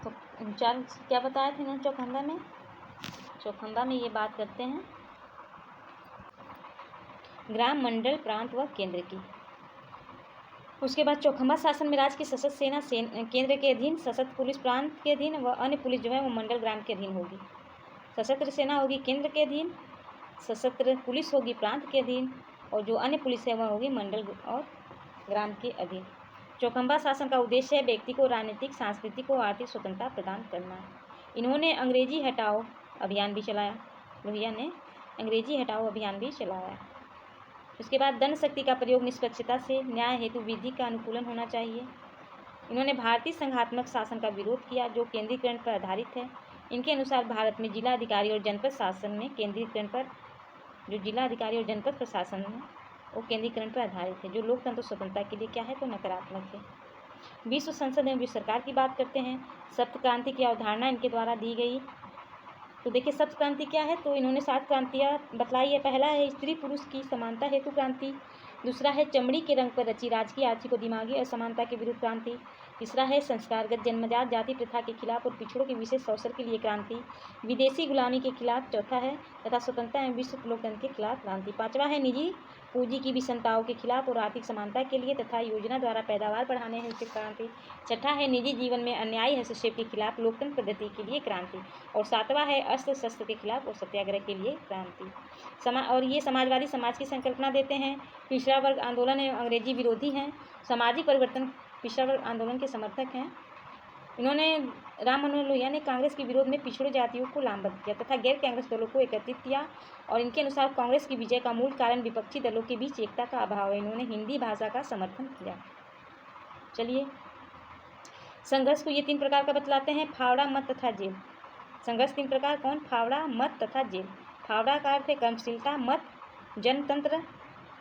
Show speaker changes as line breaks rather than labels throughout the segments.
तो चार क्या बताया था इन्होंने चौखंबा में ये बात करते हैं ग्राम, मंडल, प्रांत व केंद्र की। उसके बाद चौखंबा शासन में राज्य की सशस्त्र सेना केंद्र के अधीन, सशस्त्र पुलिस प्रांत के अधीन व अन्य पुलिस जो है वो मंडल, ग्राम के अधीन होगी। सशस्त्र सेना होगी केंद्र के अधीन, सशस्त्र पुलिस होगी प्रांत के अधीन और जो अन्य पुलिस है वह होगी मंडल और ग्राम के अधीन। चौखंबा शासन का उद्देश्य है व्यक्ति को राजनीतिक, सांस्कृतिक और आर्थिक स्वतंत्रता प्रदान करना। इन्होंने अंग्रेजी हटाओ अभियान भी चलाया। लोहिया ने अंग्रेजी हटाओ अभियान भी चलाया। उसके बाद दंड शक्ति का प्रयोग निष्पक्षता से, न्याय हेतु विधि का अनुकूलन होना चाहिए। इन्होंने भारतीय संघात्मक शासन का विरोध किया जो केंद्रीकरण पर आधारित है। इनके अनुसार भारत में जिला अधिकारी और जनपद शासन में केंद्रीकरण पर जो जिला अधिकारी और जनपद प्रशासन है वो केंद्रीकरण पर आधारित है, जो लोकतंत्र स्वतंत्रता के लिए क्या है तो नकारात्मक है। विश्व संसद एवं विश्व सरकार की बात करते हैं। सप्त क्रांति की अवधारणा इनके द्वारा दी गई। तो देखिए सप्त क्रांति क्या है, तो इन्होंने 7 क्रांतियाँ बतलाई है। पहला है स्त्री पुरुष की समानता हेतु क्रांति। दूसरा है चमड़ी के रंग पर रची राजकीय, आर्थिक और दिमागी असमानता के विरुद्ध क्रांति। तीसरा है संस्कारगत जन्मजात जाति प्रथा के खिलाफ और पिछड़ों के विशेष अवसर के लिए क्रांति। विदेशी गुलामी के खिलाफ चौथा है तथा स्वतंत्रता एवं विश्व लोकतंत्र के खिलाफ क्रांति। पाँचवा है निजी पूंजी की विषमताओं के खिलाफ और आर्थिक समानता के लिए तथा योजना द्वारा पैदावार बढ़ाने हेतु क्रांति। छठा है निजी जीवन में अन्यायी हस्तक्षेप के खिलाफ लोकतंत्र पद्धति के लिए क्रांति। और सातवां है अस्त्र शस्त्र के खिलाफ और सत्याग्रह के लिए क्रांति। और ये समाजवादी समाज की संकल्पना देते हैं। पिछड़ा वर्ग आंदोलन एवं अंग्रेजी विरोधी हैं। सामाजिक परिवर्तन पिछड़ा वर्ग आंदोलन के समर्थक हैं। इन्होंने राम मनोहर लोहिया ने कांग्रेस के विरोध में पिछड़ों जातियों को लामबंद किया तथा गैर कांग्रेस दलों को एकत्रित किया। और इनके अनुसार कांग्रेस की विजय का मूल कारण विपक्षी दलों के बीच एकता का अभाव है। इन्होंने हिंदी भाषा का समर्थन किया। चलिए संघर्ष को ये 3 प्रकार का बतलाते हैं, फावड़ा, मत तथा जेल। संघर्ष 3 प्रकार कौन? फावड़ा, मत तथा जेल। फावड़ा का अर्थ है कर्मशीलता, मत जनतंत्र,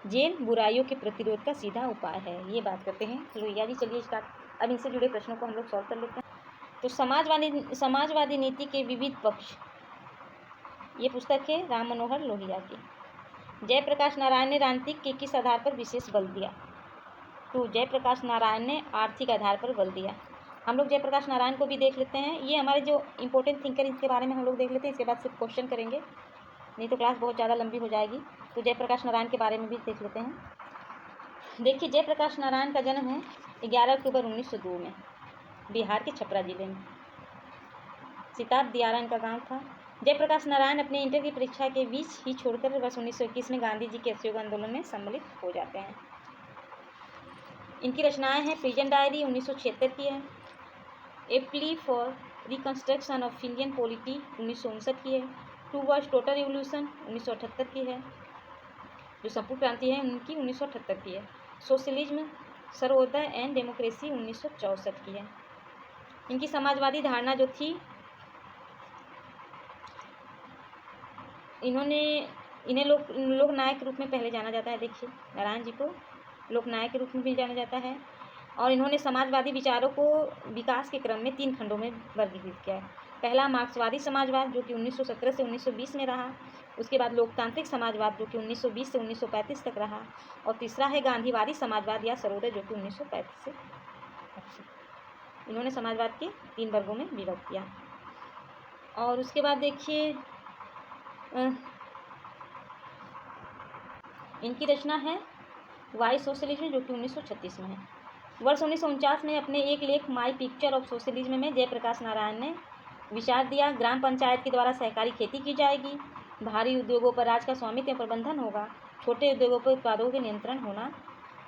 जेल बुराइयों के प्रतिरोध का सीधा उपाय है। ये बात करते हैं लोहिया जी। चलिए स्टार्ट। अब इनसे जुड़े प्रश्नों को हम लोग सॉल्व कर लेते हैं। तो समाजवादी नीति के विविध पक्ष, ये पुस्तक है राम मनोहर लोहिया की। जयप्रकाश नारायण ने राजनीतिक के किस आधार पर विशेष बल दिया? तो जयप्रकाश नारायण ने आर्थिक आधार पर बल दिया। हम लोग जयप्रकाश नारायण को भी देख लेते हैं। ये हमारे जो इंपॉर्टेंट थिंकर इसके बारे में हम लोग देख लेते हैं। इसके बाद सिर्फ क्वेश्चन करेंगे, नहीं तो क्लास बहुत ज़्यादा लंबी हो जाएगी। तो जयप्रकाश नारायण के बारे में भी देख लेते हैं। देखिए जयप्रकाश नारायण का जन्म है 11 अक्टूबर 1902 में बिहार के छपरा जिले में। सिताब दियारा इनका गांव था। जयप्रकाश नारायण अपने इंटर की परीक्षा के बीच ही छोड़कर वर्ष 1921 में गांधी जी के असहयोग आंदोलन में सम्मिलित हो जाते हैं। इनकी रचनाएं हैं प्रिजन डायरी 1976 की है, a plea for reconstruction of Indian polity 1959 की है, टू वर्ड्स टोटल रिवोल्यूशन 1978 की है, जो संपूर्ण क्रांति है उनकी 1978 की है, सोशलिज्म सर्वोदय एंड डेमोक्रेसी 1964 की है। इनकी समाजवादी धारणा जो थी, इन्हें लोकनायक के रूप में पहले जाना जाता है। देखिए नारायण जी को लोकनायक के रूप में भी जाना जाता है। और इन्होंने समाजवादी विचारों को विकास के क्रम में 3 खंडों में वर्गीकृत किया है। पहला मार्क्सवादी समाजवाद जो कि 1917 से 1920 में रहा। उसके बाद लोकतांत्रिक समाजवाद जो कि 1920 से 1935 तक रहा। और तीसरा है गांधीवादी समाजवाद या सर्वोदय जो कि 1935 से 80। इन्होंने समाजवाद के 3 वर्गों में विभक्त किया। और उसके बाद देखिए इनकी रचना है वाई सोशलिज्म जो कि 1936 में है। वर्ष 1949 में अपने एक लेख माई पिक्चर ऑफ सोशलिज्म में जयप्रकाश नारायण ने विचार दिया, ग्राम पंचायत के द्वारा सहकारी खेती की जाएगी, भारी उद्योगों पर राज्य का स्वामित्व प्रबंधन होगा, छोटे उद्योगों पर उत्पादों के नियंत्रण होना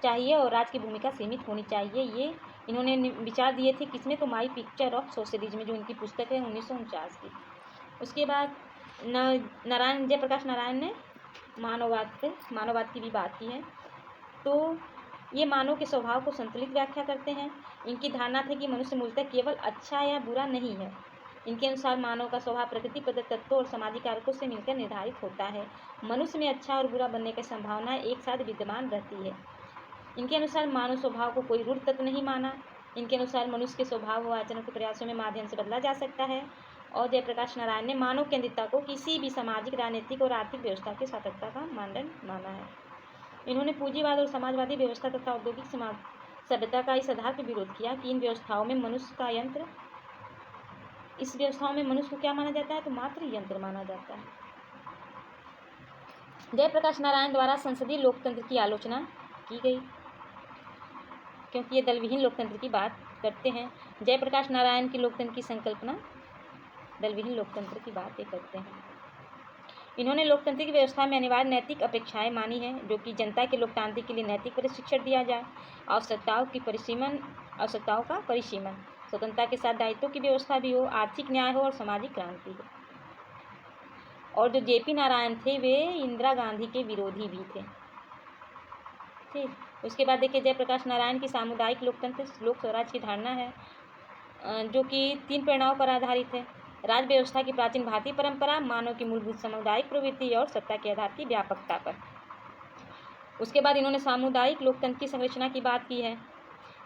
चाहिए और राज्य की भूमिका सीमित होनी चाहिए। ये इन्होंने विचार दिए थे किसमें? तो माई पिक्चर ऑफ सोशलिज्म जो इनकी पुस्तक है 1949 की। उसके बाद जयप्रकाश नारायण ने मानववाद की भी बात की है। तो ये मानव के स्वभाव को संतुलित व्याख्या करते हैं। इनकी धारणा थी कि मनुष्य मूलतः केवल अच्छा या बुरा नहीं है। इनके अनुसार मानव का स्वभाव प्रकृति प्रदत्त तत्वों और सामाजिक कारकों से मिलकर निर्धारित होता है। मनुष्य में अच्छा और बुरा बनने की संभावना एक साथ विद्यमान रहती है। इनके अनुसार मानव स्वभाव को कोई रूढ़ तत्व नहीं माना। इनके अनुसार मनुष्य के स्वभाव व आचरण को प्रयासों में माध्यम से बदला जा सकता है। और जयप्रकाश नारायण ने मानव केंद्रितता को किसी भी सामाजिक, राजनीतिक और आर्थिक व्यवस्था की सार्थकता का मानदंड माना है। इन्होंने पूंजीवाद और समाजवादी व्यवस्था तथा औद्योगिक सभ्यता का इस आधार पर विरोध किया कि इन व्यवस्थाओं में मनुष्य का यंत्र इस व्यवस्थाओं में मनुष्य को क्या माना जाता है? तो मात्र यंत्र माना जाता है। जयप्रकाश नारायण द्वारा संसदीय लोकतंत्र की आलोचना की गई, क्योंकि ये दलविहीन लोकतंत्र की बात करते हैं। जयप्रकाश नारायण की लोकतंत्र की संकल्पना दलविहीन लोकतंत्र की बात ये करते हैं। इन्होंने लोकतंत्र की व्यवस्था में अनिवार्य नैतिक अपेक्षाएं मानी हैं, जो कि जनता के लोकतांत्रिक के लिए नैतिक प्रशिक्षण दिया जाए, आवश्यकताओं का परिसीमन, स्वतंत्रता के साथ दायित्वों की व्यवस्था भी हो, आर्थिक न्याय हो और सामाजिक क्रांति हो। और जो जेपी नारायण थे वे इंदिरा गांधी के विरोधी भी थे। ठीक, उसके बाद देखिए जयप्रकाश नारायण की सामुदायिक लोकतंत्र लोक स्वराज की धारणा है, जो कि 3 प्रेरणाओं पर आधारित है। राज व्यवस्था की प्राचीन भारतीय परंपरा, मानव की मूलभूत सामुदायिक प्रवृत्ति और सत्ता के आधार की व्यापकता पर। उसके बाद इन्होंने सामुदायिक लोकतंत्र की संरचना की बात की है,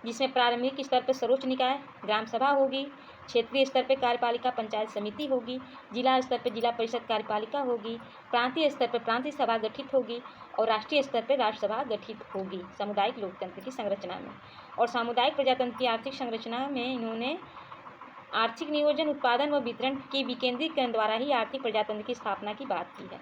जिसमें प्रारंभिक स्तर पर सर्वोच्च निकाय ग्राम सभा होगी, क्षेत्रीय स्तर पर कार्यपालिका पंचायत समिति होगी, जिला स्तर पर जिला परिषद कार्यपालिका होगी, प्रांतीय स्तर पर प्रांतीय सभा गठित होगी और राष्ट्रीय स्तर पर राष्ट्रसभा गठित होगी सामुदायिक लोकतंत्र की संरचना में। और सामुदायिक प्रजातंत्र की आर्थिक संरचना में इन्होंने आर्थिक नियोजन, उत्पादन व वितरण के विकेंद्रीकरण द्वारा ही आर्थिक प्रजातंत्र की स्थापना की बात की है।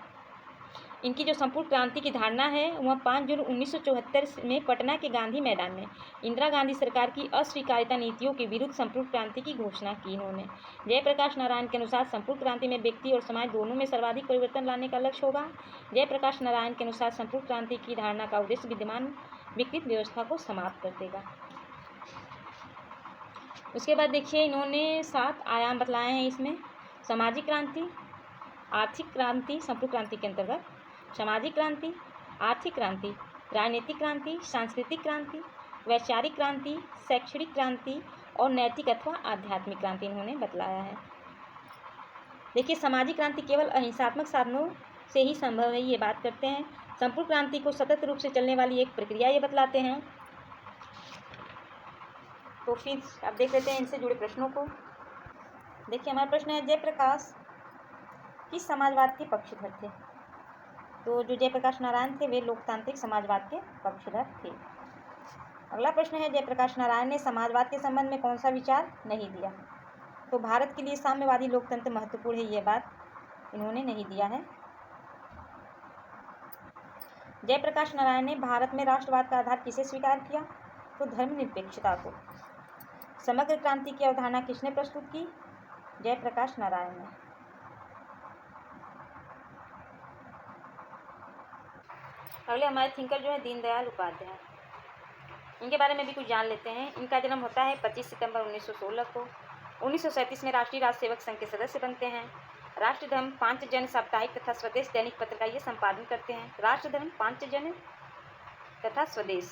इनकी जो संपूर्ण क्रांति की धारणा है वह 5 जून 1974 में पटना के गांधी मैदान में इंदिरा गांधी सरकार की अस्वीकार्यता नीतियों के विरुद्ध संपूर्ण क्रांति की घोषणा की इन्होंने। जयप्रकाश नारायण के अनुसार संपूर्ण क्रांति में व्यक्ति और समाज दोनों में सर्वाधिक परिवर्तन लाने का लक्ष्य होगा। जयप्रकाश नारायण के अनुसार संपूर्ण क्रांति की धारणा का उद्देश्य विद्यमान विकृत व्यवस्था को समाप्त कर देगा। उसके बाद देखिए इन्होंने 7 आयाम बतलाए हैं इसमें। सामाजिक क्रांति, आर्थिक क्रांति संपूर्ण क्रांति के अंतर्गत, सामाजिक क्रांति, आर्थिक क्रांति, राजनीतिक क्रांति, सांस्कृतिक क्रांति, वैचारिक क्रांति, शैक्षणिक क्रांति और नैतिक अथवा आध्यात्मिक क्रांति इन्होंने बतलाया है। देखिए सामाजिक क्रांति केवल अहिंसात्मक साधनों से ही संभव है, ये बात करते हैं। संपूर्ण क्रांति को सतत रूप से चलने वाली एक प्रक्रिया ये बतलाते हैं। तो फिर आप देख लेते हैं इनसे जुड़े प्रश्नों को। देखिए हमारा प्रश्न है, जयप्रकाश किस समाजवाद के पक्षधर थे? तो जो जयप्रकाश नारायण थे वे लोकतांत्रिक समाजवाद के पक्षधर थे। अगला प्रश्न है, जयप्रकाश नारायण ने समाजवाद के संबंध में कौन सा विचार नहीं दिया? तो भारत के लिए साम्यवादी लोकतंत्र महत्वपूर्ण है, ये बात इन्होंने नहीं दिया है। जयप्रकाश नारायण ने भारत में राष्ट्रवाद का आधार किसे स्वीकार किया? तो धर्मनिरपेक्षता को। समग्र क्रांति की अवधारणा किसने प्रस्तुत की? जयप्रकाश नारायण ने। अगले हमारे थिंकर जो है दीनदयाल उपाध्याय, इनके बारे में भी कुछ जान लेते हैं। इनका जन्म होता है 25 सितंबर 1916 को। 1937 में राष्ट्रीय राज सेवक संघ के सदस्य बनते हैं। राष्ट्रधर्म पांचजन्य साप्ताहिक तथा स्वदेश दैनिक पत्र का ये संपादन करते हैं। राष्ट्रधर्म पांचजन्य तथा स्वदेश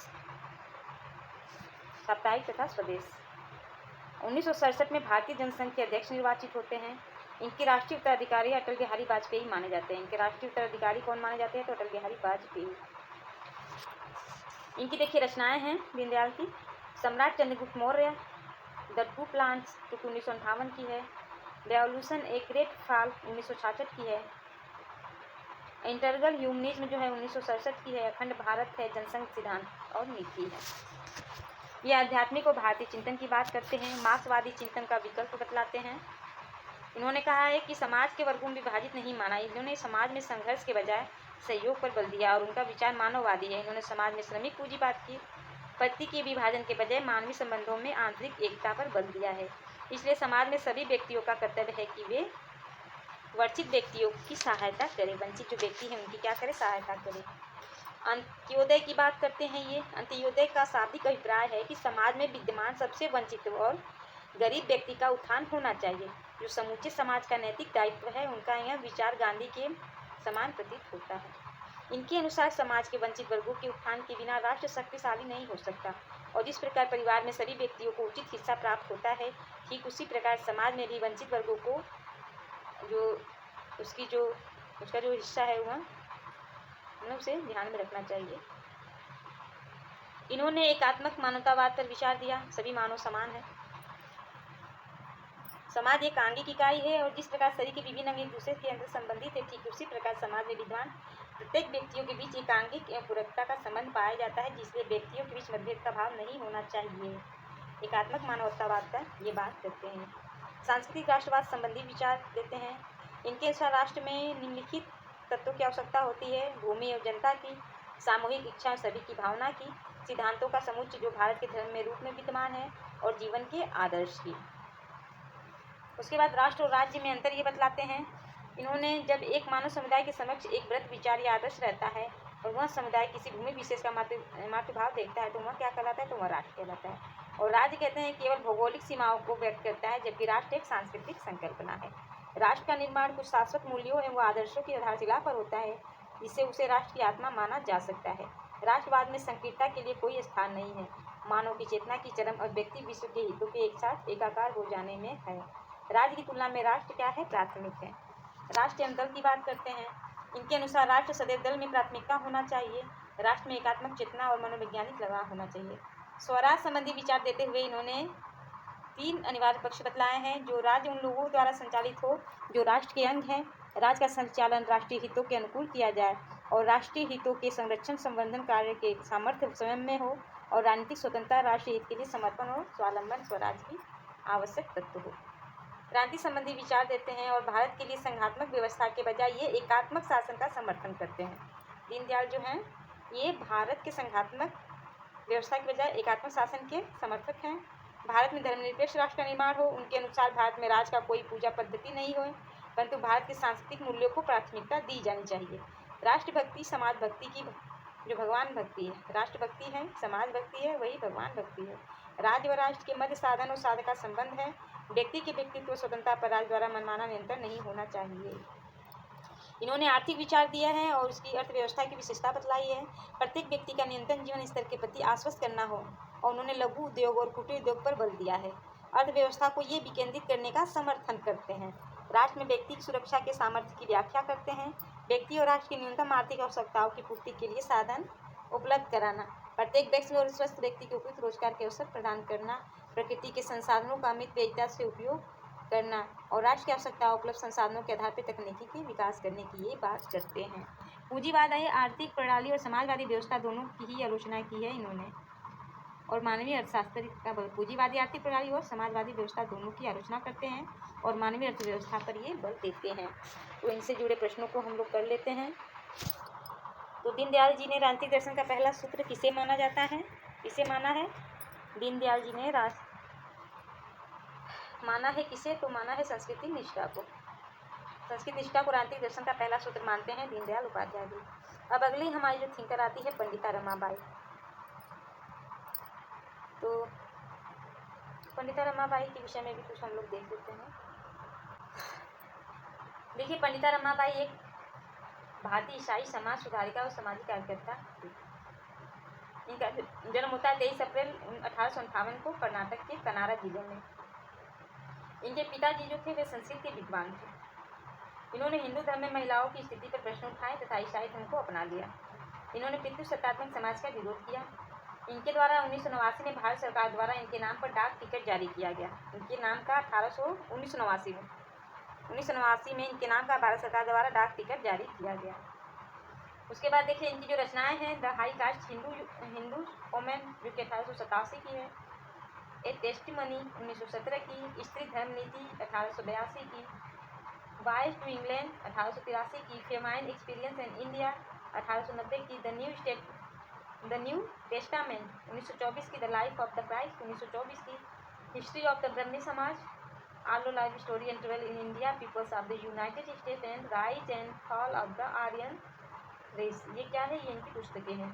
साप्ताहिक तथा स्वदेश। 1967 में भारतीय जनसंघ के अध्यक्ष निर्वाचित होते हैं। इनके राष्ट्रीय उत्तराधिकारी अटल बिहारी वाजपेयी माने जाते हैं। इनके राष्ट्रीय उत्तराधिकारी कौन माने जाते हैं? तो अटल बिहारी वाजपेयी। इनकी देखिए रचनाएं हैं दीनदयाल की। सम्राट Chandragupta Maurya, the two plants जो 1958 की है। रेवोल्यूशन ए ग्रेट फॉल 1966 की है। इंटरगल ह्यूमनिज्म जो है 1967 की है। अखंड भारत है, जनसंघ सिद्धांत और नीति है। ये आध्यात्मिक और भारतीय चिंतन की बात करते हैं। मार्क्सवादी चिंतन का विकल्प बतलाते हैं। इन्होंने कहा है कि समाज के वर्गों में विभाजित नहीं माना, इन्होंने समाज में संघर्ष के बजाय सहयोग पर बल दिया और उनका विचार मानववादी है। इन्होंने समाज में श्रमिक पूंजीवाद की पद्धति के विभाजन के बजाय मानवीय संबंधों में आंतरिक एकता पर बल दिया है। इसलिए समाज में सभी व्यक्तियों का कर्तव्य है कि वे वंचित व्यक्तियों की सहायता करें। वंचित जो व्यक्ति हैं उनकी क्या करें? सहायता करें। अंत्योदय की बात करते हैं ये। अंत्योदय का शाब्दिक अभिप्राय है कि समाज में विद्यमान सबसे वंचित और गरीब व्यक्ति का उत्थान होना चाहिए। जो समूचे समाज का नैतिक दायित्व है, उनका यह विचार गांधी के समान प्रतीत होता है। इनके अनुसार समाज के वंचित वर्गों के उत्थान के बिना राष्ट्र शक्तिशाली नहीं हो सकता और जिस प्रकार परिवार में सभी व्यक्तियों को उचित हिस्सा प्राप्त होता है, ठीक उसी प्रकार समाज में भी वंचित वर्गों को उसका जो हिस्सा है वह हमें उसे ध्यान में रखना चाहिए। इन्होंने एकात्मक मानवतावाद पर विचार दिया। सभी मानव समान है। समाज एक आंगिक इकाई है और जिस प्रकार शरीर के विभिन्न अंग एक दूसरे के अंदर संबंधित है, ठीक उसी प्रकार समाज में विद्यमान प्रत्येक व्यक्तियों के बीच एकांगिक एवं पूरकता का संबंध पाया जाता है, जिसलिए व्यक्तियों के बीच मतभेद का भाव नहीं होना चाहिए। एकात्मक मानवतावाद का ये बात करते हैं। सांस्कृतिक राष्ट्रवाद संबंधी विचार देते हैं। इनके अनुसार राष्ट्र में निम्नलिखित तत्वों की आवश्यकता होती है: भूमि और जनता की, सामूहिक इच्छा, सभी की भावना की, सिद्धांतों का समुच्चय जो भारत के धर्म में रूप में विद्यमान है, और जीवन के आदर्श की। उसके बाद राष्ट्र और राज्य में अंतर ये बतलाते हैं। इन्होंने जब एक मानव समुदाय के समक्ष एक व्रत विचार या आदर्श रहता है और वह समुदाय किसी भूमि विशेष का मातृभाव देखता है तो वह क्या कहलाता है, तो वह राष्ट्र कहलाता है। और राज्य कहते हैं केवल भौगोलिक सीमाओं को व्यक्त करता है, जबकि राष्ट्र एक सांस्कृतिक संकल्पना है। राष्ट्र का निर्माण कुछ शाश्वत मूल्यों एवं आदर्शों की आधारशिला पर होता है, जिससे उसे राष्ट्र की आत्मा माना जा सकता है। राष्ट्रवाद में संकीर्णता के लिए कोई स्थान नहीं है। मानव की चेतना की चरम अभिव्यक्ति विश्व के हितों के एक साथ एकाकार हो जाने में है। राज्य की तुलना में राष्ट्र क्या है, प्राथमिक है। राष्ट्र एवं दल की बात करते हैं। इनके अनुसार राष्ट्र सदैव दल में प्राथमिकता होना चाहिए। राष्ट्र में एकात्मक चेतना और मनोवैज्ञानिक लगाव होना चाहिए। स्वराज संबंधी विचार देते हुए इन्होंने 3 अनिवार्य पक्ष बतलाए हैं। जो राज्य उन लोगों द्वारा संचालित हो जो राष्ट्र के अंग हैं। राज्य का संचालन राष्ट्रीय हितों के अनुकूल किया जाए और राष्ट्रीय हितों के संरक्षण संवर्धन कार्य के सामर्थ्य स्वयं में हो, और राजनीतिक स्वतंत्रता राष्ट्रीय हित के लिए समर्पण और स्वावलंबन स्वराज की आवश्यक तत्व हो। क्रांति संबंधी विचार देते हैं और भारत के लिए संघात्मक व्यवस्था के बजाय ये एकात्मक शासन का समर्थन करते हैं। दीनदयाल जो हैं ये भारत के संघात्मक व्यवस्था के बजाय एकात्मक शासन के समर्थक हैं। भारत में धर्मनिरपेक्ष राष्ट्र का निर्माण हो। उनके अनुसार भारत में राज का कोई पूजा पद्धति नहीं हो, परंतु भारत के सांस्कृतिक मूल्यों को प्राथमिकता दी जानी चाहिए। राष्ट्रभक्ति समाज भक्ति की जो भगवान भक्ति है, राष्ट्रभक्ति है, समाज भक्ति है, वही भगवान भक्ति है। राज्य व राष्ट्र के मध्य साधन और साधक का संबंध है। व्यक्ति की व्यक्तित्व स्वतंत्रता पर राज्य द्वारा मनमाना नियंत्रण नहीं होना चाहिए। इन्होंने आर्थिक विचार दिया है और उसकी अर्थव्यवस्था की विशेषता बतलाई है। प्रत्येक व्यक्ति का न्यूनतम जीवन स्तर के प्रति आश्वस्त करना हो, और उन्होंने लघु उद्योग और कुटीर उद्योग पर बल दिया है। अर्थव्यवस्था को ये विकेंद्रित करने का समर्थन करते हैं। राष्ट्र में व्यक्ति की सुरक्षा के सामर्थ्य की व्याख्या करते हैं। व्यक्ति और राष्ट्र की न्यूनतम आर्थिक आवश्यकताओं की पूर्ति के लिए साधन उपलब्ध कराना, प्रत्येक व्यक्ति और स्वस्थ व्यक्ति को उपयुक्त रोजगार के अवसर प्रदान करना, प्रकृति के संसाधनों का अमित तेजता से उपयोग करना, और राष्ट्र की आवश्यकताओं उपलब्ध संसाधनों के आधार पर तकनीकी के विकास करने की ये बात करते हैं। पूंजीवाद है आर्थिक प्रणाली और समाजवादी व्यवस्था दोनों की ही आलोचना की है इन्होंने। और मानवीय अर्थशास्त्र का बल, पूंजीवादी आर्थिक प्रणाली और समाजवादी व्यवस्था दोनों की आलोचना करते हैं और मानवीय अर्थव्यवस्था पर ये बल देते हैं। तो इनसे जुड़े प्रश्नों को हम लोग कर लेते हैं। तो दीनदयाल जी ने राजनीतिक दर्शन का पहला सूत्र किसे माना जाता है, किसे माना है? दीनदयाल जी ने माना है किसे? तो माना है संस्कृति निष्ठा को। संस्कृत निष्ठा को राजनीतिक दर्शन का पहला सूत्र मानते हैं दीनदयाल उपाध्याय जी। अब अगली हमारी जो थिंकर आती है पंडिता रमाबाई। तो पंडिता रमाबाई के विषय में भी कुछ हम लोग देख लेते हैं। देखिए, पंडिता रमाबाई एक भारतीय ईसाई समाज सुधारिका और सामाजिक कार्यकर्ता थी। इनका जन्म होता है 23 अप्रैल 1858 को कर्नाटक के कनारा जिले में। इनके पिताजी जो थे वे संस्कृत के विद्वान थे। इन्होंने हिंदू धर्म में महिलाओं की स्थिति पर प्रश्न उठाए तथा ईसाई धर्म को अपना लिया। इन्होंने पितृसत्तात्मक समाज का विरोध किया। इनके द्वारा 1989 में भारत सरकार द्वारा इनके नाम पर डाक टिकट जारी किया गया। इनके नाम का 1989 में इनके नाम का भारत सरकार द्वारा डाक टिकट जारी किया गया। उसके बाद देखिए इनकी जो रचनाएं हैं, the high cast Hindu women जो कि 1887 की है, ए टेस्टिमनी 1917 की, स्त्री धर्म नीति 1882 की, वॉयस टू इंग्लैंड 1883 की, फेमाइन एक्सपीरियंस इन इंडिया 1890 की, द न्यू टेस्टामेंट 1924 की, the life of the Christ 1924 की, history of the Brahmo Samaj, आलो life story and travel in India, peoples of the United States and rise and fall of the Aryan race. ये क्या है? ये इनकी पुस्तकें हैं।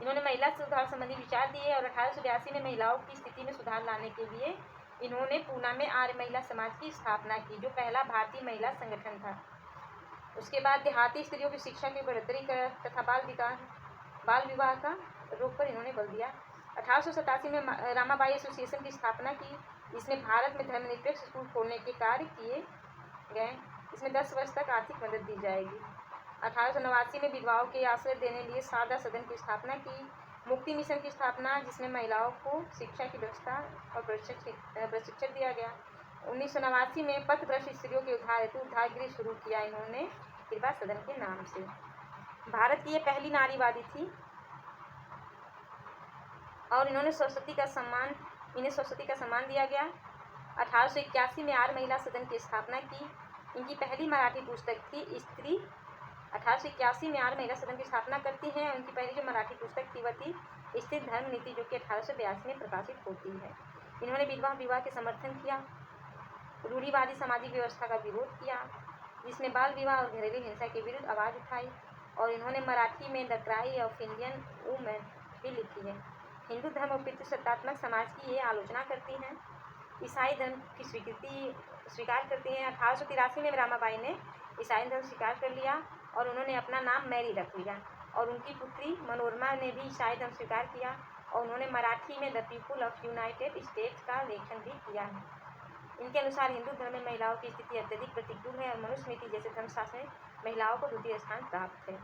इन्होंने महिला सुधार संबंधी विचार दिए और 1882 में महिलाओं की स्थिति में सुधार लाने के लिए इन्होंने पूना में आर्य महिला समाज की स्थापना की, जो पहला भारतीय महिला संगठन था। उसके बाद देहाती स्त्रियों की शिक्षा की बढ़ोतरी तथा बाल विवाह का रोक पर इन्होंने बल दिया। 1887 में रामाबाई एसोसिएशन की स्थापना की, जिसमें भारत में धर्मनिरपेक्ष स्कूल खोलने के कार्य किए गए। इसमें 10 वर्ष तक आर्थिक मदद दी जाएगी। 1889 में विधवाओं के आश्रय देने लिए सादा सदन की स्थापना की। मुक्ति मिशन की स्थापना, जिसमें महिलाओं को शिक्षा की व्यवस्था और प्रशिक्षण दिया गया। 1989 में पथभ्रष्ट स्त्रियों के उद्धार हेतु उद्धार गृह शुरू किया इन्होंने कृपा सदन के नाम से। भारत की ये पहली नारीवादी थी और इन्हें सरस्वती का सम्मान दिया गया। 1881 में आर्य महिला सदन की स्थापना की। इनकी पहली मराठी पुस्तक थी स्त्री। 1881 में आर्य महिला सदन की स्थापना करती हैं। उनकी पहली जो मराठी पुस्तक थी वह थी स्त्री धर्म नीति, जो कि 1882 में प्रकाशित होती है। इन्होंने विधवा विवाह के समर्थन किया, रूढ़िवादी सामाजिक व्यवस्था का विरोध किया, जिसमें बाल विवाह और घरेलू हिंसा के विरुद्ध आवाज़ उठाई, और इन्होंने मराठी में the cry of Indian women भी लिखी है। हिंदू धर्म और पितृसत्तात्मक समाज की ये आलोचना करती हैं। ईसाई धर्म की स्वीकार करती हैं। 1883 में रमाबाई ने ईसाई धर्म स्वीकार कर लिया और उन्होंने अपना नाम मैरी रख लिया, और उनकी पुत्री मनोरमा ने भी ईसाई धर्म स्वीकार किया और उन्होंने मराठी में the people of United states का लेखन भी किया है। इनके अनुसार हिंदू धर्म में महिलाओं की स्थिति अत्यधिक प्रतिकूल है और मनुस्मृति जैसे धर्मशास्त्र में महिलाओं को द्वितीय स्थान प्राप्त है।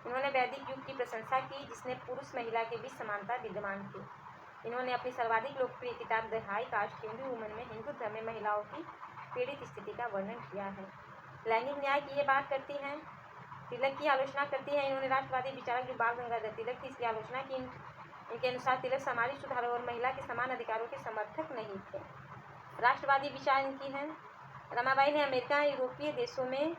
इन्होंने वैदिक युग की प्रशंसा की, जिसने पुरुष महिला के बीच समानता विद्यमान थी। इन्होंने अपनी सर्वाधिक लोकप्रिय किताब the high cast Hindu woman में हिंदू धर्म में महिलाओं की पीड़ित स्थिति का वर्णन किया है। लैंगिक न्याय की ये बात करती हैं। तिलक की आलोचना करती है। इन्होंने राष्ट्रवादी विचारक जो बाल गंगाधर तिलक थी, इसकी आलोचना की। इनके अनुसार तिलक सामाजिक सुधारों और महिला के समान अधिकारों के समर्थक नहीं थे। राष्ट्रवादी विचार इनकी हैं। रमाबाई ने अमेरिका यूरोपीय देशों में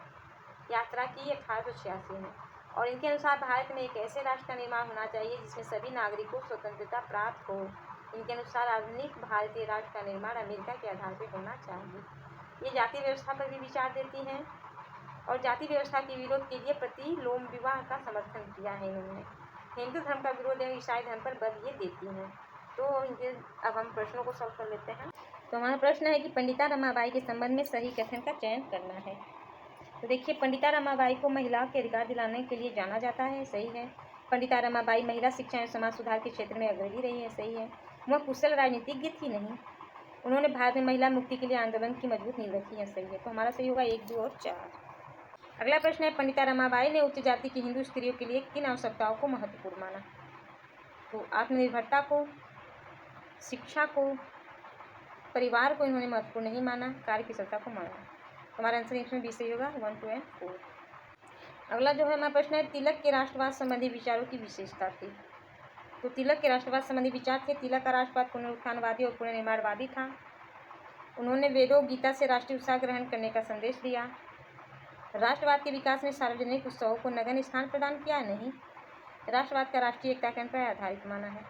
यात्रा की 1886 में, और इनके अनुसार भारत में एक ऐसे राष्ट्र का निर्माण होना चाहिए जिसमें सभी नागरिकों को स्वतंत्रता प्राप्त हो। इनके अनुसार आधुनिक भारतीय राष्ट्र का निर्माण अमेरिका के आधार पर होना चाहिए। ये जाति व्यवस्था पर भी विचार देती हैं और जाति व्यवस्था के विरोध के लिए प्रतिलोम विवाह का समर्थन किया है इन्होंने। हिंदू धर्म का विरोध एवं ईसाई धर्म पर बल ये देती हैं। तो इनके अब हम प्रश्नों को सॉल्व कर लेते हैं। तो हमारा प्रश्न है कि पंडिता रमाबाई के संबंध में सही कथन का चयन करना है। तो देखिए, पंडिता रमाबाई को महिलाओं के अधिकार दिलाने के लिए जाना जाता है, सही है। पंडिता रमाबाई महिला शिक्षा एवं समाज सुधार के क्षेत्र में अग्रणी रही है, सही है। वह कुशल राजनीतिज्ञ थी नहीं। उन्होंने भारत में महिला मुक्ति के लिए आंदोलन की मजबूत नींव रखी है, सही है। तो हमारा सही होगा 1, 2 और 4। अगला प्रश्न है, पंडिता रमाबाई ने उच्च जाति की हिंदू स्त्रियों के लिए किन आवश्यकताओं को महत्वपूर्ण माना? तो आत्मनिर्भरता को, शिक्षा को, परिवार को इन्होंने महत्वपूर्ण नहीं माना, कार्यकुशलता को माना। हमारा आंसर इसमें बी सही होगा 1, 2 और 4। अगला जो है हमारा प्रश्न है, तिलक के राष्ट्रवाद संबंधी विचारों की विशेषता थी। तो तिलक के राष्ट्रवाद संबंधी विचार थे, तिलक का राष्ट्रवाद पुनरुत्थानवादी और पुनर्निर्माणवादी था। उन्होंने वेदों गीता से राष्ट्रीय उत्साह ग्रहण करने का संदेश दिया। राष्ट्रवाद के विकास में सार्वजनिक उत्सवों को नगण्य स्थान प्रदान किया नहीं। राष्ट्रवाद का राष्ट्रीय एकता केंद्र पर आधारित माना है।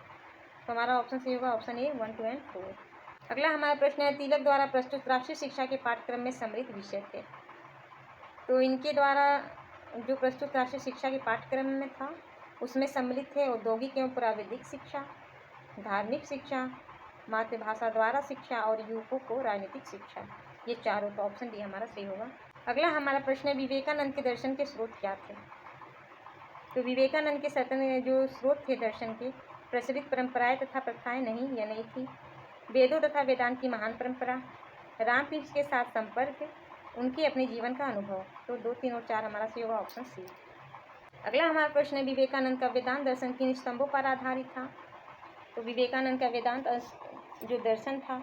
तो हमारा ऑप्शन सही होगा ऑप्शन ए 1, 2 और 4। अगला हमारा प्रश्न है, तिलक द्वारा प्रस्तुत राष्ट्रीय शिक्षा के पाठ्यक्रम में सम्मिलित विषय थे। तो इनके द्वारा जो प्रस्तुत राष्ट्रीय शिक्षा के पाठ्यक्रम में था उसमें सम्मिलित थे औद्योगिक एवं प्राविधिक शिक्षा, धार्मिक शिक्षा, मातृभाषा द्वारा शिक्षा और युवकों को राजनीतिक शिक्षा। ये चारों, तो ऑप्शन डी हमारा सही होगा। अगला हमारा प्रश्न है, विवेकानंद के दर्शन के स्रोत क्या थे? तो विवेकानंद के जो स्रोत थे दर्शन के, प्रचलित परंपराएं तथा प्रथाएं नहीं, यह नहीं थी। वेदों तथा वेदांत की महान परंपरा, रामकृष्ण के साथ संपर्क, उनके अपने जीवन का अनुभव। तो 2, 3 और 4 हमारा सही होगा ऑप्शन सी। अगला हमारा प्रश्न है, विवेकानंद का वेदांत दर्शन किन स्तंभों पर आधारित था? तो विवेकानंद का वेदांत जो दर्शन था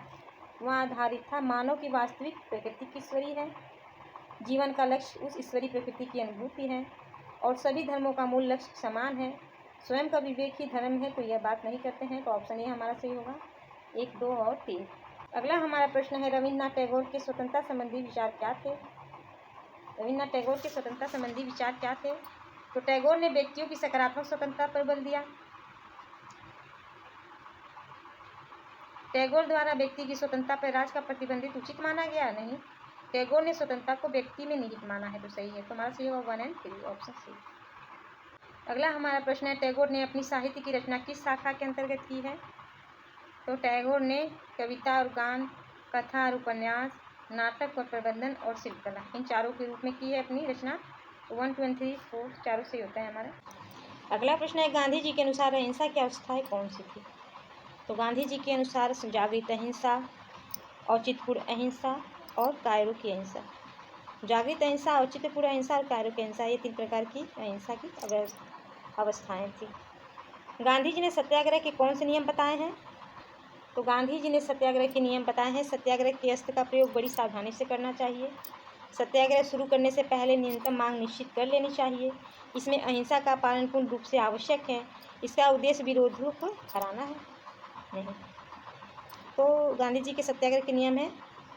वह आधारित था मानव की वास्तविक प्रकृति की ईश्वरी है, जीवन का लक्ष्य उस ईश्वरी प्रकृति की अनुभूति है और सभी धर्मों का मूल लक्ष्य समान है, स्वयं का विवेक ही धर्म है। तो यह बात नहीं करते हैं। तो ऑप्शन ए हमारा सही होगा 1, 2 और 3। अगला हमारा प्रश्न है, रविन्द्रनाथ टैगोर के स्वतंत्रता संबंधी विचार क्या थे? रविन्द्रनाथ टैगोर के स्वतंत्रता संबंधी विचार क्या थे? तो टैगोर ने व्यक्तियों की सकारात्मक स्वतंत्रता पर बल दिया। टैगोर द्वारा व्यक्ति की स्वतंत्रता पर राज का प्रतिबंधित उचित माना गया नहीं। टैगोर ने स्वतंत्रता को व्यक्ति में निहित माना है। तो सही है। तो हमारा सही होगा 1 और 3 ऑप्शन सी। अगला हमारा प्रश्न है, टैगोर ने अपनी साहित्य की रचना किस शाखा के अंतर्गत की है? तो टैगोर ने कविता और गान, कथा और उपन्यास, नाटक और प्रबंधन और शिल्पकला, इन चारों के रूप में की है अपनी रचना। 1, 2 और 3, 4 चारों से होता है हमारा। अगला प्रश्न है, गांधी जी के अनुसार अहिंसा की अवस्थाएं कौन सी थी? तो गांधी जी के अनुसार जागृत अहिंसा, औचित्यपूर्ण अहिंसा और कायरों की अहिंसा। जागृत अहिंसा, औचित्यपूर्ण अहिंसा और कायरों की अहिंसा, ये 3 प्रकार की अहिंसा की अवस्थाएं थी। गांधी जी ने सत्याग्रह के कौन से नियम बताए हैं? तो गांधी जी ने सत्याग्रह के नियम बताए हैं। सत्याग्रह के अस्त्र का प्रयोग बड़ी सावधानी से करना चाहिए। सत्याग्रह शुरू करने से पहले न्यूनतम मांग निश्चित कर लेनी चाहिए। इसमें अहिंसा का पालन पूर्ण रूप से आवश्यक है। इसका उद्देश्य विरोधियों को हराना है नहीं। तो गांधी जी के सत्याग्रह के नियम है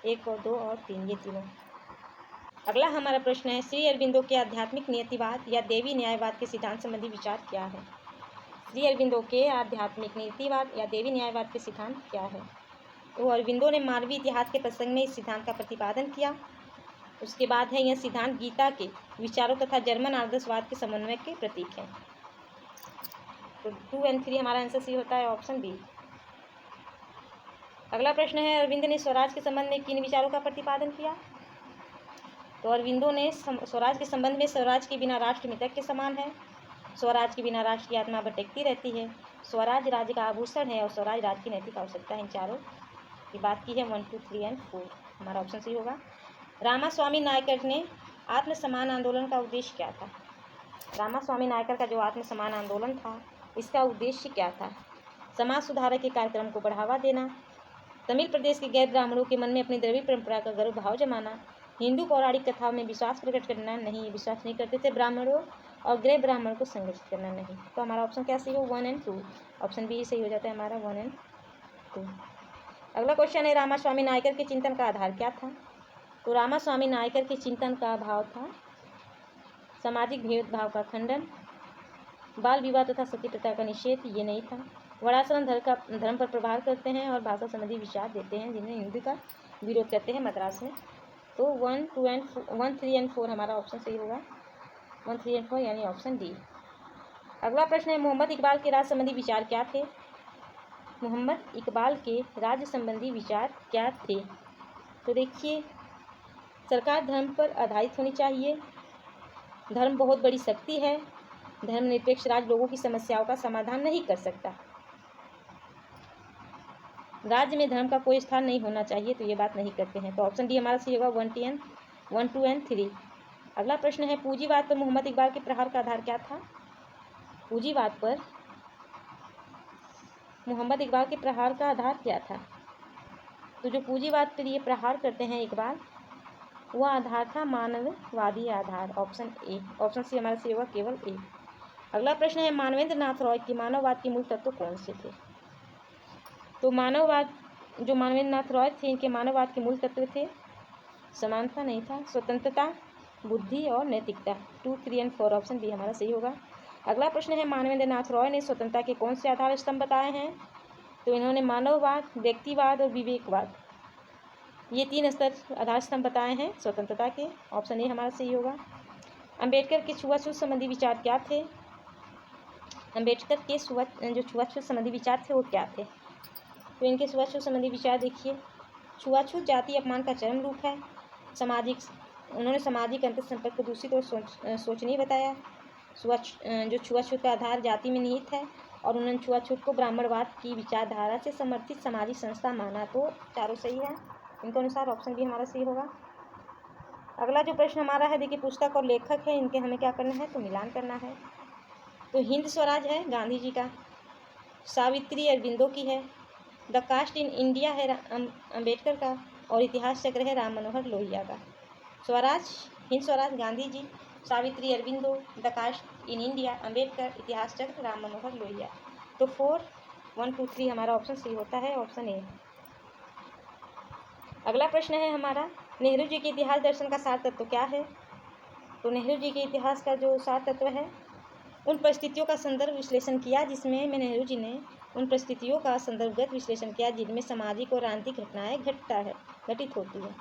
1 और 2 और 3, ये तीनों। अगला हमारा प्रश्न है, श्री अरबिंदो के आध्यात्मिक नीतिवाद या देवी न्यायवाद के सिद्धांत संबंधी विचार क्या है? श्री अरबिंदो के आध्यात्मिक नीतिवाद या देवी न्यायवाद के सिद्धांत क्या है? तो अरबिंदो ने मानवीय इतिहास के प्रसंग में इस सिद्धांत का प्रतिपादन किया। उसके बाद है, यह सिद्धांत गीता के विचारों तथा जर्मन आदर्शवाद के समन्वय के प्रतीक हैं। तो 2 और 3 हमारा आंसर सी होता है, ऑप्शन बी। अगला प्रश्न है, अरविंद ने स्वराज के संबंध में किन विचारों का प्रतिपादन किया? तो अरविंदो ने स्वराज के संबंध में, स्वराज के बिना राष्ट्र मृतक के समान है, स्वराज के बिना राष्ट्र की आत्मा भटकती रहती है, स्वराज राज्य का आभूषण है और स्वराज राज्य की नैतिक आवश्यकता है। इन चारों की बात की है। 1, 2, 3 और 4 हमारा ऑप्शन सही होगा। रामास्वामी नायकर ने आत्मसम्मान आंदोलन का उद्देश्य क्या था? रामास्वामी नायकर का जो आत्मसम्मान आंदोलन था, इसका उद्देश्य क्या था? समाज सुधार के कार्यक्रम को बढ़ावा देना, तमिल प्रदेश के गैर ब्राह्मणों के मन में अपनी द्रविड़ परंपरा का गर्व भाव जमाना, हिंदू पौराणिक कथाओं में विश्वास प्रकट करना, नहीं विश्वास नहीं करते थे ब्राह्मणों, और गैर ब्राह्मण को संगठित करना, नहीं। तो हमारा ऑप्शन क्या सही हो? 1 और 2, ऑप्शन बी सही हो जाता है हमारा, 1 और 2। अगला क्वेश्चन है, रामास्वामी नायकर के चिंतन का आधार क्या था? तो रामास्वामी नायकर के चिंतन का भाव था सामाजिक भेदभाव का खंडन, बाल विवाह तथा सती प्रथा का निषेध, ये नहीं था। वर्णाश्रम धर्म पर प्रभाव करते हैं और भाषा संबंधी विचार देते हैं, जिन्हें हिंदू का विरोध करते हैं मद्रास में। तो 1, 3 और 4 हमारा ऑप्शन सही होगा, 1, 3 और 4 यानी ऑप्शन डी। अगला प्रश्न है, मोहम्मद इकबाल के राज्य संबंधी विचार क्या थे? मोहम्मद इकबाल के राज्य संबंधी विचार क्या थे? तो देखिए, सरकार धर्म पर आधारित होनी चाहिए, धर्म बहुत बड़ी शक्ति है, धर्मनिरपेक्ष राज्य लोगों की समस्याओं का समाधान नहीं कर सकता, राज्य में धर्म का कोई स्थान नहीं होना चाहिए, तो ये बात नहीं करते हैं। तो ऑप्शन डी हमारा सही होगा, 1, 2 और 3। अगला प्रश्न है, पूंजीवाद पर मोहम्मद इकबाल के प्रहार का आधार क्या था? पूंजीवाद पर मोहम्मद इकबाल के प्रहार का आधार क्या था? तो जो पूंजीवाद पर ये प्रहार करते हैं इकबाल, वह आधार था मानववादी आधार, ऑप्शन ए। ऑप्शन सी हमारा सही होगा, केवल ए। अगला प्रश्न है, मानवेंद्र नाथ रॉय के मानववाद के मूल तत्व कौन से थे? तो मानवेंद्र नाथ रॉय थे, इनके मानववाद के मूल तत्व थे, समानता नहीं था, स्वतंत्रता, बुद्धि और नैतिकता। 2, 3 और 4 ऑप्शन बी हमारा सही होगा। अगला प्रश्न है, मानवेंद्र नाथ रॉय ने स्वतंत्रता के कौन से आधार स्तंभ बताए हैं? तो इन्होंने मानववाद, व्यक्तिवाद और विवेकवाद, ये 3 स्तर आधार स्तंभ बताए हैं स्वतंत्रता के, ऑप्शन ए हमारा सही होगा। अम्बेडकर के छुआछूत संबंधी विचार क्या थे? अम्बेडकर के जो छुआछूत संबंधी विचार थे वो क्या थे? तो इनके छुआछूत संबंधी विचार देखिए, छुआछूत जाति अपमान का चरम रूप है, उन्होंने सामाजिक अंतर संपर्क को दूषित और सोचनीय बताया, जो छुआछूत का आधार जाति में निहित है, और उन्होंने छुआछूत को ब्राह्मणवाद की विचारधारा से समर्थित सामाजिक संस्था माना। तो चारों सही है, इनके अनुसार ऑप्शन भी हमारा सही होगा। अगला जो प्रश्न हमारा है, देखिए, पुस्तक और लेखक है, इनके हमें क्या करना है? तो मिलान करना है। तो हिंद स्वराज है गांधी जी का, सावित्री अरबिंदो की है, द कास्ट इन इंडिया है अम्बेडकर का, और इतिहास चक्र है राम मनोहर लोहिया का। Swaraj, Hind Swaraj Gandhi ji, Savitri Aurobindo, the caste in India Ambedkar, Itihas Chakra Ram Manohar Lohia. तो 4, 1, 2, 3 हमारा ऑप्शन सही होता है, ऑप्शन ए। अगला प्रश्न है हमारा, नेहरू जी के इतिहास दर्शन का सार तत्व क्या है? तो नेहरू जी के इतिहास का जो सार तत्व है, उन परिस्थितियों का संदर्भ विश्लेषण किया, जिसमें नेहरू जी ने उन परिस्थितियों का संदर्भगत विश्लेषण किया जिनमें सामाजिक और राजनीतिक घटनाएं घटित होती है,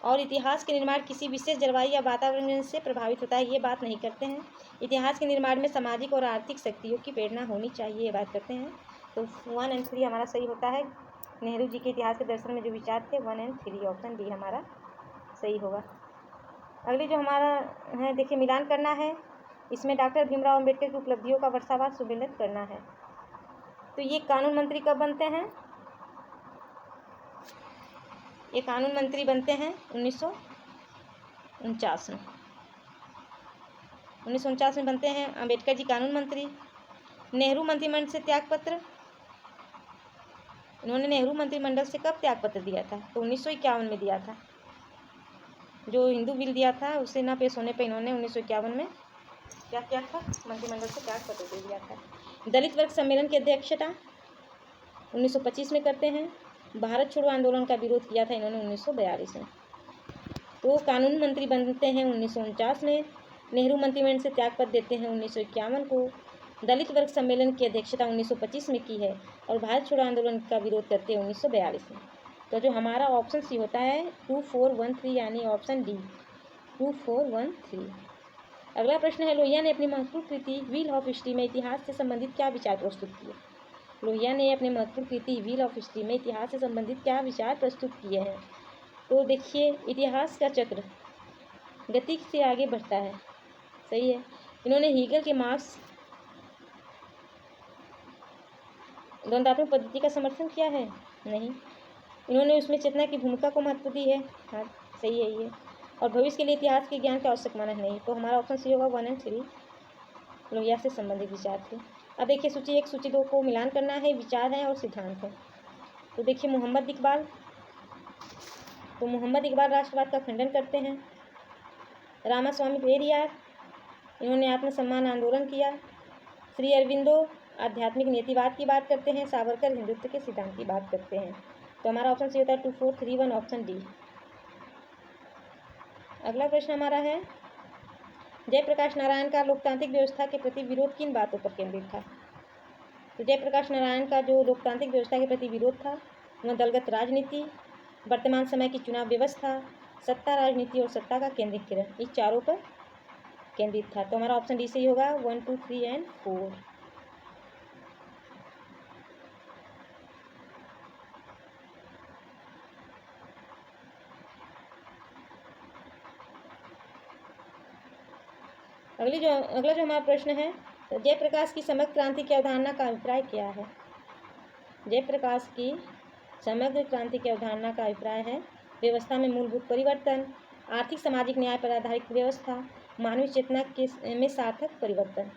और इतिहास के निर्माण किसी विशेष जलवायु या वातावरण से प्रभावित होता है, ये बात नहीं करते हैं। इतिहास के निर्माण में सामाजिक और आर्थिक शक्तियों की प्रेरणा होनी चाहिए, ये बात करते हैं। तो 1 और 3 हमारा सही होता है। नेहरू जी के इतिहास के दर्शन में जो विचार थे 1 और 3, ऑप्शन डी हमारा सही होगा। अगली जो हमारा है, देखिए, मिलान करना है, इसमें डॉक्टर भीमराव अम्बेडकर की उपलब्धियों का वर्षावार सुमेलित करना है। तो ये कानून मंत्री कब बनते हैं? ये कानून मंत्री बनते हैं 1949 में। 1949 में बनते हैं अम्बेडकर जी कानून मंत्री। नेहरू मंत्रिमंडल से त्यागपत्र, इन्होंने नेहरू मंत्रिमंडल से कब त्यागपत्र दिया था? तो 1951 में दिया था। जो हिंदू बिल दिया था उसे न पेश होने पर इन्होंने 1951 में क्या किया था? मंत्रिमंडल से त्यागपत्र दे दिया था। दलित वर्ग सम्मेलन की अध्यक्षता 1925 में करते हैं। भारत छोड़ो आंदोलन का विरोध किया था इन्होंने 1942 में। तो कानून मंत्री बनते हैं 1949 में। नेहरू मंत्रिमंडल से त्यागपत्र देते हैं 1951 को। दलित वर्ग सम्मेलन की अध्यक्षता 1925 में की है और भारत छोड़ो आंदोलन का विरोध करते हैं 1942 में। तो जो हमारा ऑप्शन सी होता है 2413 यानी ऑप्शन डी 2413। अगला प्रश्न है, लोहिया ने अपनी महत्वपूर्ण कृति व्हील ऑफ हिस्ट्री में इतिहास से संबंधित क्या विचार प्रस्तुत किए? लोहिया ने अपनी महत्वपूर्ण कृति व्हील ऑफ हिस्ट्री में इतिहास से संबंधित क्या विचार प्रस्तुत किए हैं? तो देखिए, इतिहास का चक्र गति से आगे बढ़ता है, सही है। इन्होंने हीगल के मार्क्स द्वंद्वात्मक पद्धति का समर्थन किया है? नहीं। इन्होंने उसमें चेतना की भूमिका को महत्व दी है? हाँ, सही है ये। और भविष्य के लिए इतिहास के ज्ञान का आवश्यक माना नहीं। तो हमारा ऑप्शन सी होगा 1 और 3 लोहिया से संबंधित विचार थे। अब देखिए, सूची 1 सूची 2 को मिलान करना है, विचार है और सिद्धांत है। तो देखिए, मोहम्मद इकबाल, तो मोहम्मद इकबाल राष्ट्रवाद का खंडन करते हैं। रामास्वामी पेरियार, इन्होंने आत्मसम्मान आंदोलन किया। श्री अरविंदो आध्यात्मिक नीतिवाद की बात करते हैं। सावरकर हिंदुत्व के सिद्धांत की बात करते हैं। तो हमारा ऑप्शन सी होता है 2431 ऑप्शन डी। अगला प्रश्न हमारा है, जयप्रकाश नारायण का लोकतांत्रिक व्यवस्था के प्रति विरोध किन बातों पर केंद्रित था? तो जयप्रकाश नारायण का जो लोकतांत्रिक व्यवस्था के प्रति विरोध था वह दलगत राजनीति, वर्तमान समय की चुनाव व्यवस्था, सत्ता राजनीति और सत्ता का केंद्रीकरण, इस चारों पर केंद्रित था। तो हमारा ऑप्शन डी सही होगा 1, 2, 3 एंड 4। अगला जो हमारा प्रश्न है, जयप्रकाश की समग्र क्रांति की अवधारणा का अभिप्राय क्या है? जयप्रकाश की समग्र क्रांति की अवधारणा का अभिप्राय है व्यवस्था में मूलभूत परिवर्तन, आर्थिक सामाजिक न्याय पर आधारित व्यवस्था, मानवीय चेतना के में सार्थक परिवर्तन।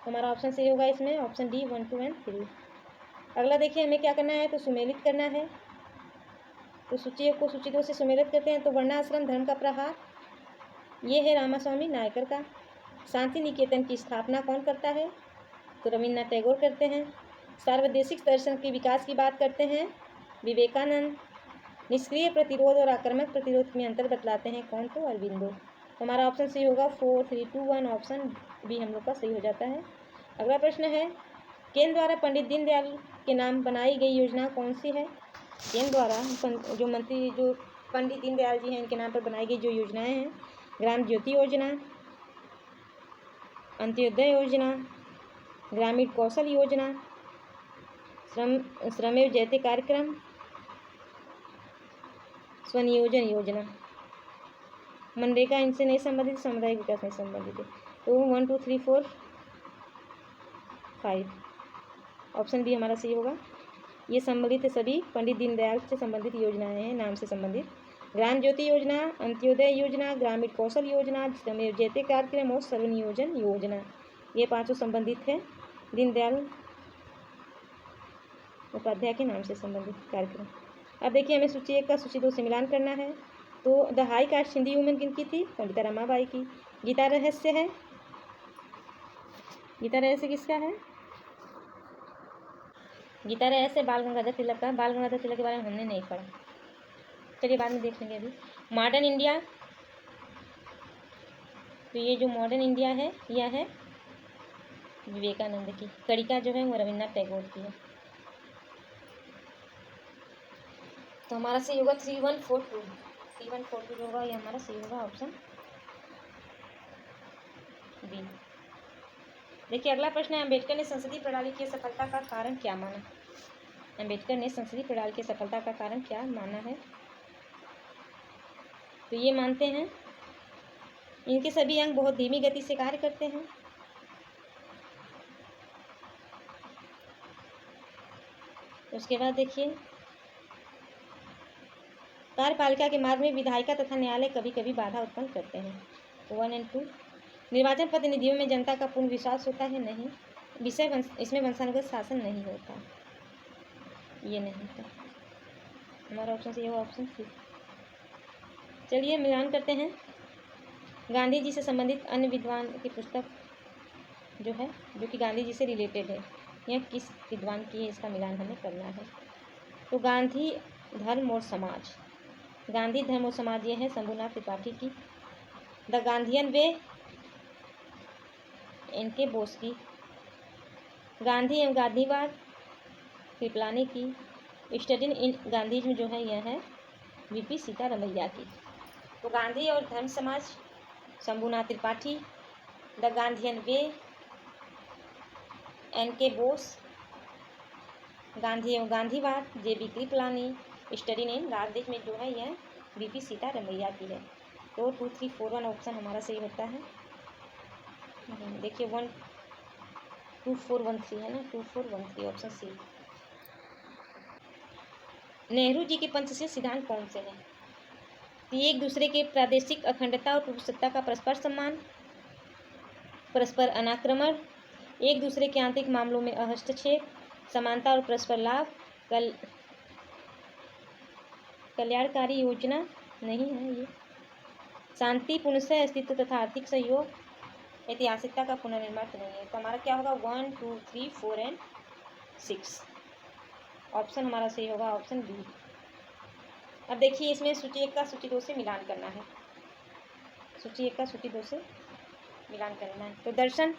हमारा ऑप्शन सही होगा इसमें ऑप्शन डी 1, 2 एंड 3। अगला देखिए, हमें क्या करना है, तो सुमेलित करना है। तो सूची 1 को सूची 2 से सुमेलित करते हैं। तो वर्णाश्रम धर्म का प्रहार, ये है रामास्वामी नायकर का। शांति निकेतन की स्थापना कौन करता है? तो रविन्द्रनाथ टैगोर करते हैं। सार्वदेशिक दर्शन के विकास की बात करते हैं विवेकानंद। निष्क्रिय प्रतिरोध और आक्रामक प्रतिरोध में अंतर बतलाते हैं कौन? तो अरविंदो। हमारा ऑप्शन सही होगा 4, 3, 2, 1 ऑप्शन बी हम लोग का सही हो जाता है। अगला प्रश्न है, केंद्र द्वारा पंडित दीनदयाल के नाम बनाई गई योजना कौन सी है? केंद्र द्वारा जो पंडित दीनदयाल जी हैं इनके नाम पर बनाई गई जो योजनाएं हैं, ग्राम ज्योति योजना, अंत्योदय योजना, ग्रामीण कौशल योजना, श्रमेव जयते कार्यक्रम, स्वनियोजन योजना। मनरेगा इनसे नहीं संबंधित, सामुदायिक विकास नहीं संबंधित है। तो 1, 2, 3, 4, 5 ऑप्शन बी हमारा सही होगा। ये संबंधित है, सभी पंडित दीनदयाल से संबंधित योजनाएं हैं, नाम से संबंधित। ग्राम ज्योति योजना, अंत्योदय योजना, ग्रामीण कौशल योजना, श्रमेव जयते कार्यक्रम और स्वनियोजन योजना, ये पांचों संबंधित है दीनदयाल उपाध्याय के नाम से संबंधित कार्यक्रम। अब देखिए, हमें सूची 1 का सूची 2 से मिलान करना है। तो the high cast Hindi women किनकी थी? पंडिता रमाबाई की। गीता रहस्य है, गीता रहस्य किसका है? गीता रहस्य बाल गंगाधर तिलक का। बाल गंगाधर तिलक के बारे में हमने नहीं पढ़ा, चलिए बाद में देख लेंगे। अभी मॉडर्न इंडिया, तो ये जो मॉडर्न इंडिया है यह है विवेकानंद की। कड़िका जो है वो रविन्द्रनाथ टैगोर की है। तो हमारा सही होगा 3142। 3142 जो होगा ये हमारा सही होगा ऑप्शन बी। देखिए, अगला प्रश्न है, अम्बेडकर ने संसदीय प्रणाली की सफलता का कारण क्या माना? अम्बेडकर ने संसदीय प्रणाली की सफलता का कारण क्या माना है? तो ये मानते हैं इनके सभी अंग बहुत धीमी गति से कार्य करते हैं। उसके बाद देखिए, कार्यपालिका के मार्ग में विधायिका तथा न्यायालय कभी कभी बाधा उत्पन्न करते हैं। 1 और 2। निर्वाचन प्रतिनिधियों में जनता का पूर्ण विश्वास होता है? नहीं। इसमें वंशानुगत शासन नहीं होता, ये नहीं होता। हमारा ऑप्शन सही होगा ऑप्शन सी। चलिए मिलान करते हैं। गांधी जी से संबंधित अन्य विद्वान की पुस्तक जो है, जो कि गांधी जी से रिलेटेड है, यह किस विद्वान की है, इसका मिलान हमें करना है। तो गांधी धर्म और समाज, गांधी धर्म और समाज ये है शंभुनाथ त्रिपाठी की। द गांधीयन वे इनके बोस की। गांधी एवं गांधीवाद कृपलानी की। स्टडी इन गांधीज्म जो है यह है वीपी सीतारमैया की। तो गांधी और धर्म समाज Shambhunath Tripathi. The Gandhian way NK Bose. Gandhi एवं गांधीवाद जेबी कृपलानी। स्टडी इन गांधीज्म में जो है यह वीपी सीतारमैया की है। तो 2, 3, 4, 1 ऑप्शन हमारा सही होता है। देखिए 1, 2, 4, 1, 3 है ना, 2, 4, 1, 3 ऑप्शन सी। नेहरू जी के पंचशील सिद्धांत कौन से हैं? एक दूसरे के प्रादेशिक अखंडता और प्रभुसत्ता का परस्पर सम्मान, परस्पर अनाक्रमण, एक दूसरे के आंतरिक मामलों में हस्तक्षेप, समानता और परस्पर लाभ, कल्याणकारी योजना नहीं है ये, शांति पुनः अस्तित्व तथा आर्थिक सहयोग, ऐतिहासिकता का पुनर्निर्माण नहीं है। तो हमारा क्या होगा 1, 2, 3, 4 एंड 6 ऑप्शन हमारा सही होगा ऑप्शन बी। अब देखिए इसमें सूची 1 का सूची 2 से मिलान करना है। सूची 1 का सूची 2 से मिलान करना है। तो दर्शन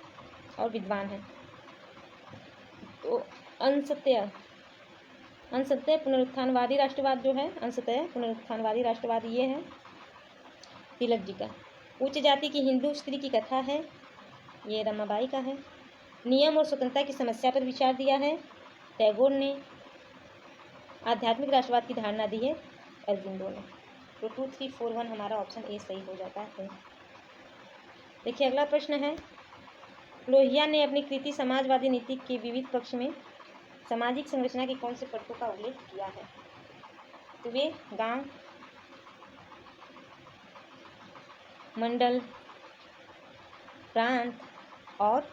और विद्वान है। तो अंशतः पुनरुत्थानवादी राष्ट्रवाद जो है, अंशतः पुनरुत्थानवादी राष्ट्रवाद ये है तिलक जी का। उच्च जाति की हिंदू स्त्री की कथा है, ये रमाबाई का है। नियम और स्वतंत्रता की समस्या पर विचार दिया है टैगोर ने। आध्यात्मिक राष्ट्रवाद की धारणा दी है अरबिंदो ने। तो 2, 3, 4, 1 हमारा ऑप्शन ए सही हो जाता है। देखिए अगला प्रश्न है, लोहिया ने अपनी कृति समाजवादी नीति के विविध पक्ष में सामाजिक संरचना की कौन से परतों का उल्लेख किया है? तो वे गांव, मंडल, प्रांत और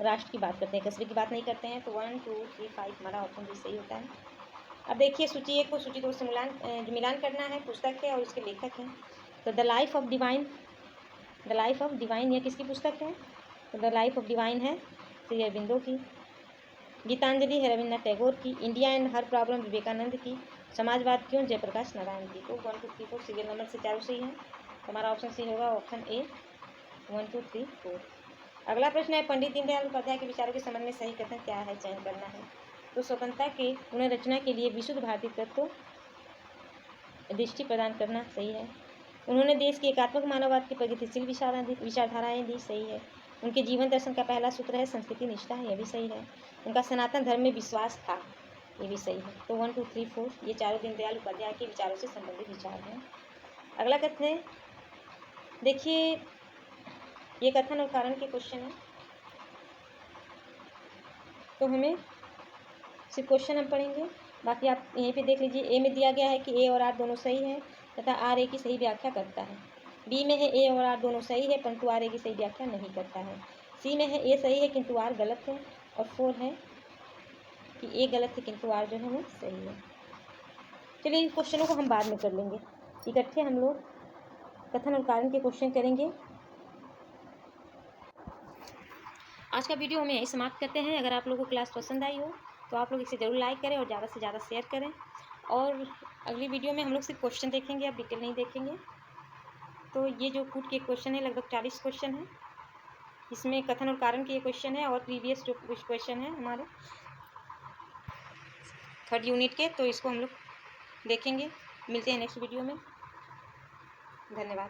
राष्ट्र की बात करते हैं, कस्बे की बात नहीं करते हैं। तो 1, 2, 3, 5 हमारा ऑप्शन भी सही होता है। अब देखिए सूची 1 को सूची 2 से मिलान करना है। पुस्तक है और इसके लेखक हैं। तो द लाइफ ऑफ डिवाइन यह किसकी पुस्तक है? तो द लाइफ ऑफ डिवाइन है श्री अरबिंदो की। गीतांजलि है रविन्द्रनाथ टैगोर की। India and her problem Vivekananda की। समाजवाद क्यों जयप्रकाश नारायण की। तो 1, 2, 3, 4 सीरियल नंबर से चारों सही है। हमारा ऑप्शन सही होगा ऑप्शन ए 1, 2, 3, 4। अगला प्रश्न है, पंडित दीनदयाल उपाध्याय के विचारों के संबंध में सही कथन क्या है, चयन करना है। तो स्वतंत्रता के पुनर्रचना के लिए विशुद्ध भारतीय तत्व दृष्टि प्रदान करना सही है। उन्होंने देश की एकात्मक मानववाद की प्रगतिशील विचारधाराएं दी, सही है। उनके जीवन दर्शन का पहला सूत्र है संस्कृति निष्ठा, यह भी सही है। उनका सनातन धर्म में विश्वास था, ये भी सही है। तो 1, 2, 3, 4 ये चारों दीनदयाल उपाध्याय के विचारों से संबंधित विचार हैं। अगला कथन है, देखिए ये कथन और कारण के क्वेश्चन है, तो हमें सिर्फ क्वेश्चन हम पढ़ेंगे, बाकी आप यहीं पे देख लीजिए। ए में दिया गया है कि ए और आर दोनों सही है तथा आर ए की सही व्याख्या करता है। बी में है ए और आर दोनों सही है परंतु आर ए की सही व्याख्या नहीं करता है। सी में है ए सही है किंतु आर गलत है। और 4 है कि ए गलत है किंतु आर जो है वो सही है। चलिए इन क्वेश्चनों को हम बाद में कर लेंगे, इकट्ठे हम लोग कथन और कारण के क्वेश्चन करेंगे। आज का वीडियो हम यहीं समाप्त करते हैं। अगर आप लोगों को क्लास पसंद आई हो तो आप लोग इसे ज़रूर लाइक करें और ज़्यादा से ज़्यादा शेयर करें। और अगली वीडियो में हम लोग सिर्फ क्वेश्चन देखेंगे, अब डिटेल नहीं देखेंगे। तो ये जो कूट के क्वेश्चन है लगभग 40 क्वेश्चन है, इसमें कथन और कारण के ये क्वेश्चन है और प्रीवियस जो कुछ क्वेश्चन है हमारे 3rd यूनिट के, तो इसको हम लोग देखेंगे। मिलते हैं नेक्स्ट वीडियो में। धन्यवाद।